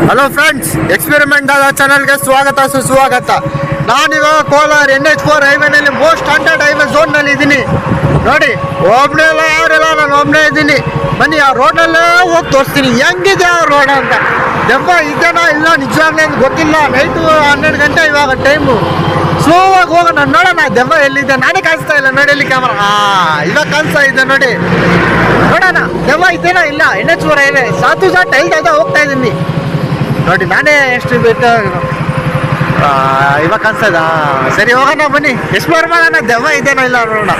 Hello friends, experiment ಆದ ಚಾನಲ್ಗೆ ಸ್ವಾಗತ ಸುಸ್ವಾಗತ. ನಾನಿವಾಗ ಕೋಲಾರ NH4 ಹೈವೇನಲ್ಲಿ ಮೋಸ್ಟ್ ಹಂಟೆಡ್ ಹೈವೇ ಝೋನ್ನಲ್ಲಿ ಇದ್ದೀನಿ. ನೋಡಿ, ಒಬ್ಬನೇ ಇಲ್ಲ, ಯಾರಿಲ್ಲ, ನಾನು ಒಬ್ಬನೇ ಇದ್ದೀನಿ. ಬನ್ನಿ, ಆ ರೋಡಲ್ಲೇ ಹೋಗಿ ತೋರಿಸ್ತೀನಿ ಹೆಂಗಿದೆ ಆ ರೋಡ್ ಅಂತ. ದೆವ್ವ ಇದ್ದೇನಾ ಇಲ್ಲ ನಿಜವಾಗ್ಲೇ ಗೊತ್ತಿಲ್ಲ. ನೈಟು 12 ಗಂಟೆ ಇವಾಗ ಟೈಮು. ಸ್ಲೋವಾಗಿ ಹೋಗೋಣ, ನೋಡೋಣ ದೆವ್ವ ಎಲ್ಲಿದೆ. ನಾನೇ ಕಾಣಿಸ್ತಾ ಇಲ್ಲ ನೋಡಿ, ಇಲ್ಲಿ ಕ್ಯಾಮರಾ ಇವಾಗ ಕಾಣಿಸ್ತಾ ಇದೆ ನೋಡಿ. ನೋಡೋಣ ದೆವ್ವ ಇದ್ದೇನಾ ಇಲ್ಲ. NH4 ಹೈವೇ ಸಾತು ಟೈಲ್ದಾಗ ಹೋಗ್ತಾ ಇದ್ದೀನಿ ನೋಡಿ. ನಾನೇ ಎಷ್ಟು ಬೇಕು ಇವಾಗ ಕಾಣಿಸ್ತದ. ಸರಿ ಹೋಗೋಣ ಬನ್ನಿ, ಎಕ್ಸ್ಪ್ಲೋರ್ ಮಾಡೋಣ ದೆವ್ವ ಇದೇನೋ ಇಲ್ಲ ನೋಡೋಣ.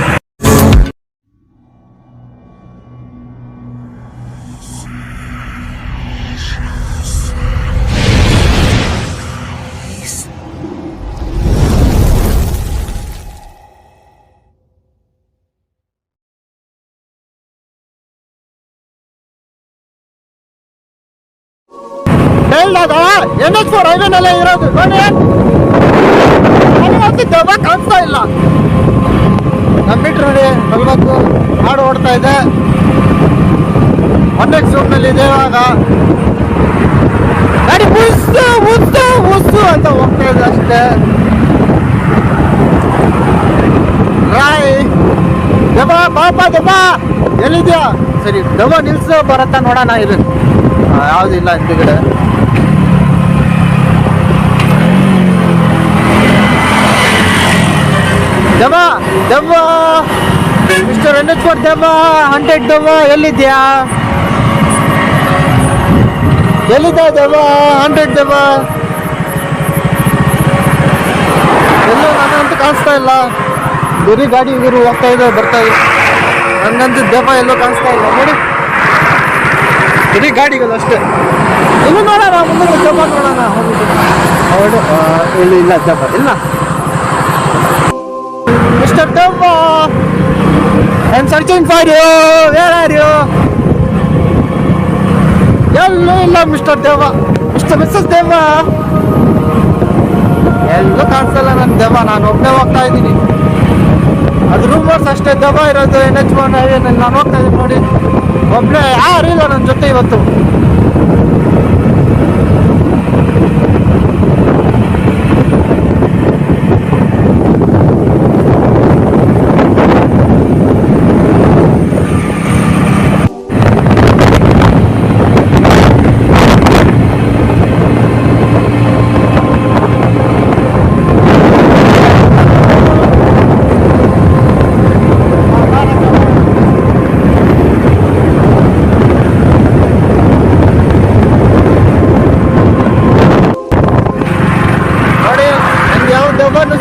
NH4 ಹೈವೇನಲ್ಲೇ ಇರೋದು ನೋಡಿ. ನನಗಂತೂ ದೆವ್ವ ಕಾಣಿಸ್ತಾ ಇಲ್ಲ. ನಮ್ಮ ಮೀಟ್ರ್ ನೋಡಿ 40 ಹಾಡು ಓಡ್ತಾ ಇದೆ. 1x ಝೋನ್ನಲ್ಲಿ ಇದೆ. ಇವಾಗ ಗಾಡಿ ಉಸ್ಸು ಉಸ್ಸು ಉಸ್ಸು ಅಂತ ಹೋಗ್ತಾ ಇದೆ ಅಷ್ಟೇ. ರಾಯ್ ದೆವ್ವ ಪಾಪ, ದೆವ್ವ ಎಲ್ಲಿದ್ಯಾ? ಸರಿ, ದೆವ್ವ ನಿಲ್ಸು ಬರತ್ತಾ ನೋಡೋಣ. ಇದು ಯಾವುದಿಲ್ಲ ಹಿಂದಿಗಡೆ. ದೆವ್ವ ದೆವ್ವ ಮಿಸ್ಟರ್ NH4 ದೆವ್ವ, ಹಂಟೆಡ್ ದೆವ್ವ ಎಲ್ಲಿದ್ಯಾ? ಎಲ್ಲಿದ್ದ ದೆವ್ವ? ಹಂಟೆಡ್ ದೆವ್ವ ಎಲ್ಲೂ ನನಗಂತೂ ಕಾಣಿಸ್ತಾ ಇಲ್ಲ. ಬರೀ ಗಾಡಿ ಇವರು ಹೋಗ್ತಾ ಇದೆ ಬರ್ತಾ ಇದೆ. ನನಗಂತೂ ದೆವ್ವ ಎಲ್ಲೂ ಕಾಣಿಸ್ತಾ ಇಲ್ಲ ನೋಡಿ. ಬರೀ ಗಾಡಿಗಳು ಅಷ್ಟೇ. ಇನ್ನು ನೋಡೋಣ, ಮುಂದೆ ದೆವ್ವ ನೋಡೋಣ. ಹೌದು, ಇಲ್ಲಿ ಇಲ್ಲ ದೆವ್ವ ಇಲ್ಲ. Mr. Deva, I'm searching for you. Where are you? ಎಲ್ಲೂ ಇಲ್ಲ ಮಿಸ್ಟರ್ ದೇವ, ಮಿಸ್ಸಸ್ ದೇವ ಎಲ್ಲೂ ಕಾಣಿಸಲ್ಲ ನನ್ನ ದೆವ್ವ. ನಾನು ಒಬ್ಬನೇ ಹೋಗ್ತಾ ಇದ್ದೀನಿ. ಅದು ರೂಮರ್ಸ್ ಅಷ್ಟೇ. ದೆವ್ವ ಇರೋದು NH4 ಹೈವೇನಲ್ಲಿ ನಾನು ಹೋಗ್ತಾ ಇದ್ದೀನಿ ನೋಡಿ. ಒಬ್ಬನೇ ಯಾರು ಇಲ್ಲ ನನ್ನ ಜೊತೆ ಇವತ್ತು.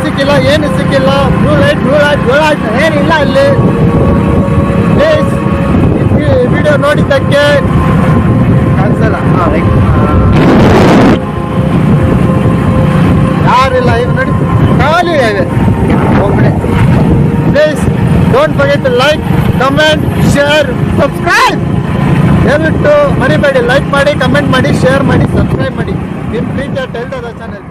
ಸಿಕ್ಕಿಲ್ಲ, ಏನು ಸಿಕ್ಕಿಲ್ಲ. ಬ್ಲೂ ಲೈಟ್ ಏನಿಲ್ಲ ಇಲ್ಲಿ. ಪ್ಲೀಸ್ ವಿಡಿಯೋ ನೋಡಿದ್ದಕ್ಕೆ ಕಾಣಿಸಲ್ಲ. ಯಾರಿಲ್ಲ ಈಗ ನೋಡಿ, ಖಾಲಿ ಇದೆ ಒಬ್ಬನೇ. Please don't forget to like, comment, share, subscribe. ದಯವಿಟ್ಟು ಮರಿಬೇಡಿ. ಲೈಕ್ ಮಾಡಿ, ಕಮೆಂಟ್ ಮಾಡಿ, ಶೇರ್ ಮಾಡಿ, ಸಬ್ಸ್ಕ್ರೈಬ್ ಮಾಡಿ. ನಿಮ್ಮ ಪ್ರೀತಿಯ ಟೆಲ್ದದ ಚಾನಲ್.